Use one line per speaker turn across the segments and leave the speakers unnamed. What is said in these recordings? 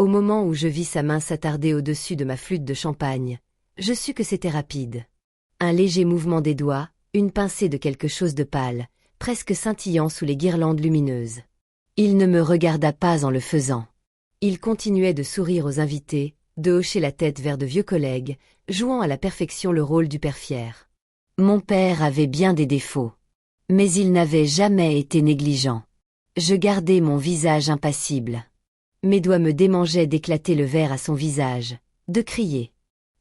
Au moment où je vis sa main s'attarder au-dessus de ma flûte de champagne, je sus que c'était rapide. Un léger mouvement des doigts, une pincée de quelque chose de pâle, presque scintillant sous les guirlandes lumineuses. Il ne me regarda pas en le faisant. Il continuait de sourire aux invités, de hocher la tête vers de vieux collègues, jouant à la perfection le rôle du père fier. Mon père avait bien des défauts. Mais il n'avait jamais été négligent. Je gardai mon visage impassible. Mes doigts me démangeaient d'éclater le verre à son visage, de crier.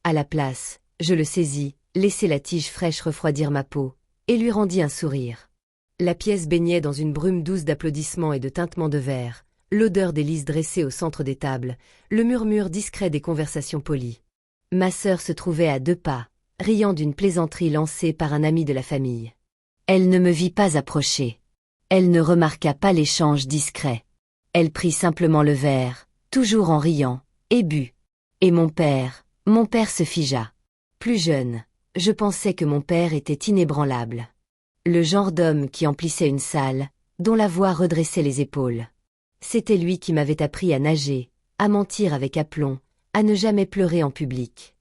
À la place, je le saisis, laissai la tige fraîche refroidir ma peau, et lui rendis un sourire. La pièce baignait dans une brume douce d'applaudissements et de tintements de verre, l'odeur des lises dressées au centre des tables, le murmure discret des conversations polies. Ma sœur se trouvait à 2 pas, riant d'une plaisanterie lancée par un ami de la famille. Elle ne me vit pas approcher. Elle ne remarqua pas l'échange discret. Elle prit simplement le verre, toujours en riant, et but. Et mon père se figea. Plus jeune, je pensais que mon père était inébranlable. Le genre d'homme qui emplissait une salle, dont la voix redressait les épaules. C'était lui qui m'avait appris à nager, à mentir avec aplomb, à ne jamais pleurer en public.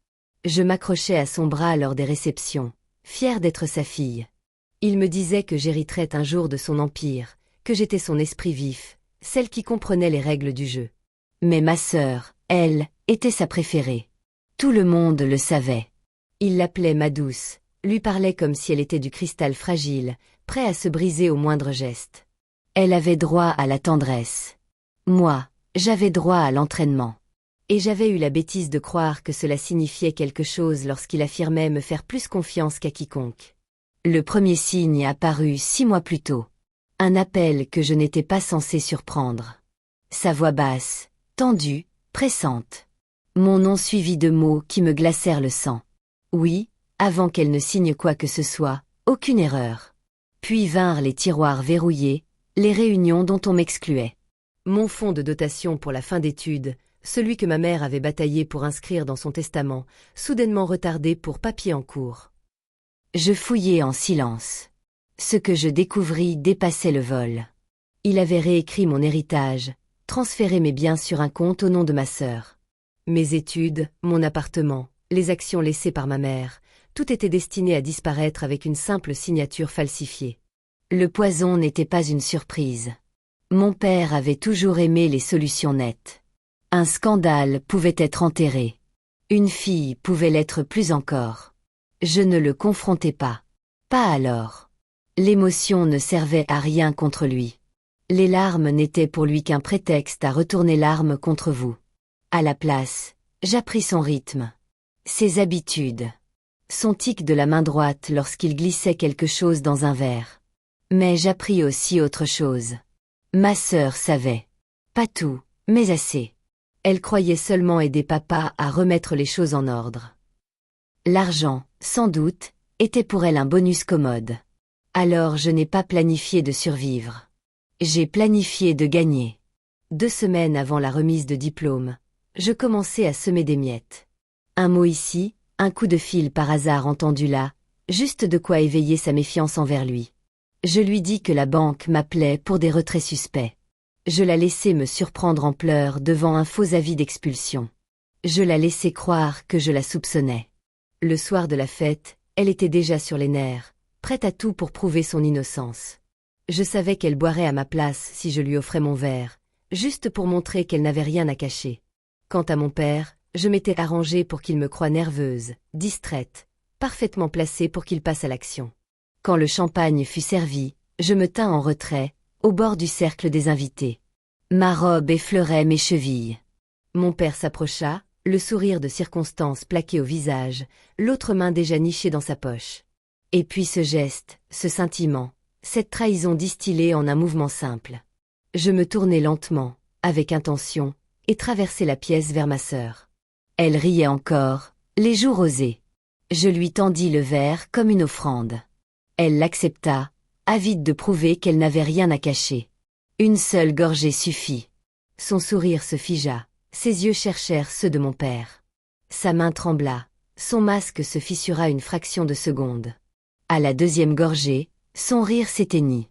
Je m'accrochais à son bras lors des réceptions, fière d'être sa fille. Il me disait que j'hériterais un jour de son empire, que j'étais son esprit vif, celle qui comprenait les règles du jeu. Mais ma sœur, elle, était sa préférée. Tout le monde le savait. Il l'appelait ma douce, lui parlait comme si elle était du cristal fragile, prêt à se briser au moindre geste. Elle avait droit à la tendresse. Moi, j'avais droit à l'entraînement. Et j'avais eu la bêtise de croire que cela signifiait quelque chose lorsqu'il affirmait me faire plus confiance qu'à quiconque. Le premier signe apparut 6 mois plus tôt. Un appel que je n'étais pas censé surprendre. Sa voix basse, tendue, pressante. Mon nom suivi de mots qui me glacèrent le sang. Oui, avant qu'elle ne signe quoi que ce soit, aucune erreur. Puis vinrent les tiroirs verrouillés, les réunions dont on m'excluait. Mon fonds de dotation pour la fin d'études, celui que ma mère avait bataillé pour inscrire dans son testament, soudainement retardé pour papier en cours. Je fouillai en silence. Ce que je découvris dépassait le vol. Il avait réécrit mon héritage, transféré mes biens sur un compte au nom de ma sœur. Mes études, mon appartement, les actions laissées par ma mère, tout était destiné à disparaître avec une simple signature falsifiée. Le poison n'était pas une surprise. Mon père avait toujours aimé les solutions nettes. Un scandale pouvait être enterré. Une fille pouvait l'être plus encore. Je ne le confrontais pas. Pas alors. L'émotion ne servait à rien contre lui. Les larmes n'étaient pour lui qu'un prétexte à retourner l'arme contre vous. À la place, j'appris son rythme. Ses habitudes. Son tic de la main droite lorsqu'il glissait quelque chose dans un verre. Mais j'appris aussi autre chose. Ma sœur savait. Pas tout, mais assez. Elle croyait seulement aider papa à remettre les choses en ordre. L'argent, sans doute, était pour elle un bonus commode. Alors je n'ai pas planifié de survivre. J'ai planifié de gagner. 2 semaines avant la remise de diplôme, je commençais à semer des miettes. Un mot ici, un coup de fil par hasard entendu là, juste de quoi éveiller sa méfiance envers lui. Je lui dis que la banque m'appelait pour des retraits suspects. Je la laissai me surprendre en pleurs devant un faux avis d'expulsion. Je la laissai croire que je la soupçonnais. Le soir de la fête, elle était déjà sur les nerfs, prête à tout pour prouver son innocence. Je savais qu'elle boirait à ma place si je lui offrais mon verre, juste pour montrer qu'elle n'avait rien à cacher. Quant à mon père, je m'étais arrangée pour qu'il me croie nerveuse, distraite, parfaitement placée pour qu'il passe à l'action. Quand le champagne fut servi, je me tins en retrait, au bord du cercle des invités. Ma robe effleurait mes chevilles. Mon père s'approcha, le sourire de circonstance plaqué au visage, l'autre main déjà nichée dans sa poche. Et puis ce geste, ce scintillement, cette trahison distillée en un mouvement simple. Je me tournai lentement, avec intention, et traversai la pièce vers ma sœur. Elle riait encore, les joues rosées. Je lui tendis le verre comme une offrande. Elle l'accepta, avide de prouver qu'elle n'avait rien à cacher. Une seule gorgée suffit. Son sourire se figea, ses yeux cherchèrent ceux de mon père. Sa main trembla, son masque se fissura une fraction de seconde. À la 2e gorgée, son rire s'éteignit.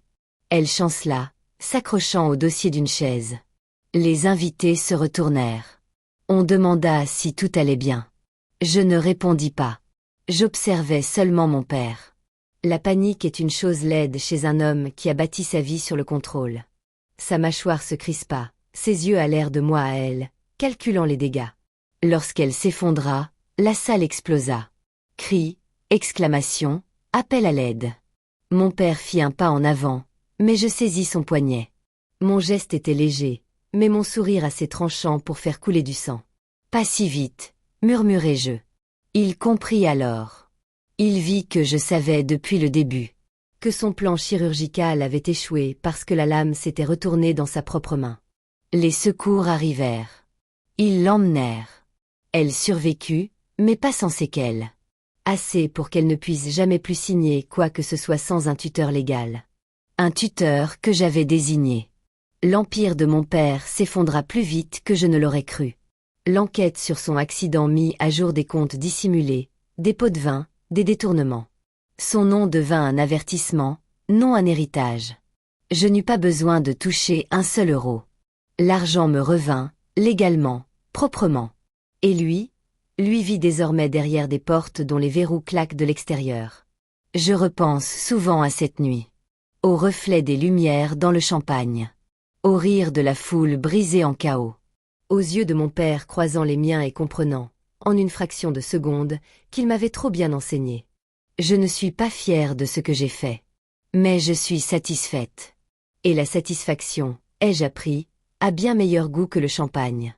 Elle chancela, s'accrochant au dossier d'une chaise. Les invités se retournèrent. On demanda si tout allait bien. Je ne répondis pas. J'observais seulement mon père. La panique est une chose laide chez un homme qui a bâti sa vie sur le contrôle. Sa mâchoire se crispa, ses yeux allèrent de moi à elle, calculant les dégâts. Lorsqu'elle s'effondra, la salle explosa. Cris, exclamations, appel à l'aide. Mon père fit un pas en avant, mais je saisis son poignet. Mon geste était léger, mais mon sourire assez tranchant pour faire couler du sang. Pas si vite, murmurai-je. Il comprit alors. Il vit que je savais depuis le début que son plan chirurgical avait échoué parce que la lame s'était retournée dans sa propre main. Les secours arrivèrent. Ils l'emmenèrent. Elle survécut, mais pas sans séquelles. Assez pour qu'elle ne puisse jamais plus signer quoi que ce soit sans un tuteur légal. Un tuteur que j'avais désigné. L'empire de mon père s'effondra plus vite que je ne l'aurais cru. L'enquête sur son accident mit à jour des comptes dissimulés, des pots de vin, des détournements. Son nom devint un avertissement, non un héritage. Je n'eus pas besoin de toucher un seul euro. L'argent me revint, légalement, proprement. Et lui vit désormais derrière des portes dont les verrous claquent de l'extérieur. Je repense souvent à cette nuit. Au reflet des lumières dans le champagne. Au rire de la foule brisée en chaos. Aux yeux de mon père croisant les miens et comprenant, en une fraction de seconde, qu'il m'avait trop bien enseigné. Je ne suis pas fière de ce que j'ai fait. Mais je suis satisfaite. Et la satisfaction, ai-je appris, a bien meilleur goût que le champagne.